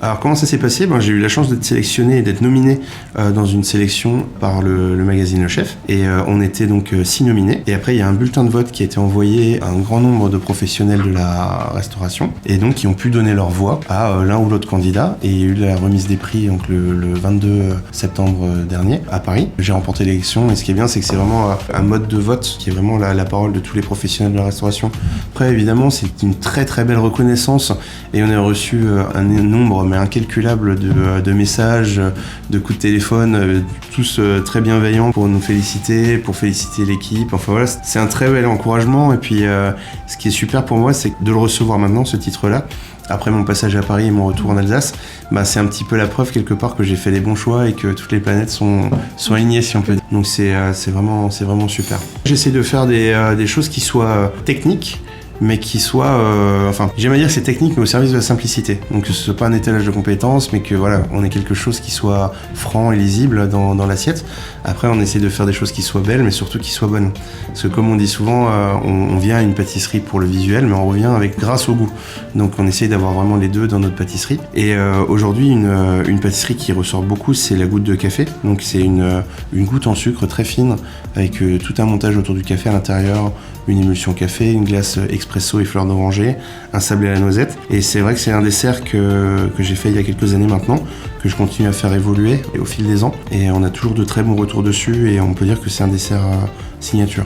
Alors comment ça s'est passé? J'ai eu la chance d'être sélectionné et d'être nominé dans une sélection par le magazine Le Chef. Et on était donc 6 nominés. Et après il y a un bulletin de vote qui a été envoyé à un grand nombre de professionnels de la restauration. Et donc qui ont pu donner leur voix à l'un ou l'autre candidat. Et il y a eu la remise des prix donc, le 22 septembre dernier à Paris. J'ai remporté l'élection et ce qui est bien c'est que c'est vraiment un mode de vote qui est vraiment la parole de tous les professionnels de la restauration. Après évidemment c'est une très très belle reconnaissance et on a reçu un nombre mais incalculable de messages, de coups de téléphone, tous très bienveillants pour nous féliciter, pour féliciter l'équipe. Enfin voilà, c'est un très bel encouragement et puis ce qui est super pour moi c'est de le recevoir maintenant, ce titre-là. Après mon passage à Paris et mon retour en Alsace, c'est un petit peu la preuve quelque part que j'ai fait les bons choix et que toutes les planètes sont alignées si on peut dire. Donc c'est vraiment super. J'essaie de faire des choses qui soient techniques, mais qui soit, j'aime à dire que c'est technique, mais au service de la simplicité. Donc que ce soit pas un étalage de compétences, mais que voilà, on ait quelque chose qui soit franc et lisible dans l'assiette. Après, on essaie de faire des choses qui soient belles, mais surtout qui soient bonnes. Parce que comme on dit souvent, on vient à une pâtisserie pour le visuel, mais on revient grâce au goût. Donc on essaie d'avoir vraiment les deux dans notre pâtisserie. Et aujourd'hui, une pâtisserie qui ressort beaucoup, c'est la goutte de café. Donc c'est une goutte en sucre très fine, avec tout un montage autour du café à l'intérieur, une émulsion café, une glace expresso et fleurs d'oranger, un sablé à la noisette. Et c'est vrai que c'est un dessert que j'ai fait il y a quelques années maintenant, que je continue à faire évoluer au fil des ans. Et on a toujours de très bons retours dessus et on peut dire que c'est un dessert signature.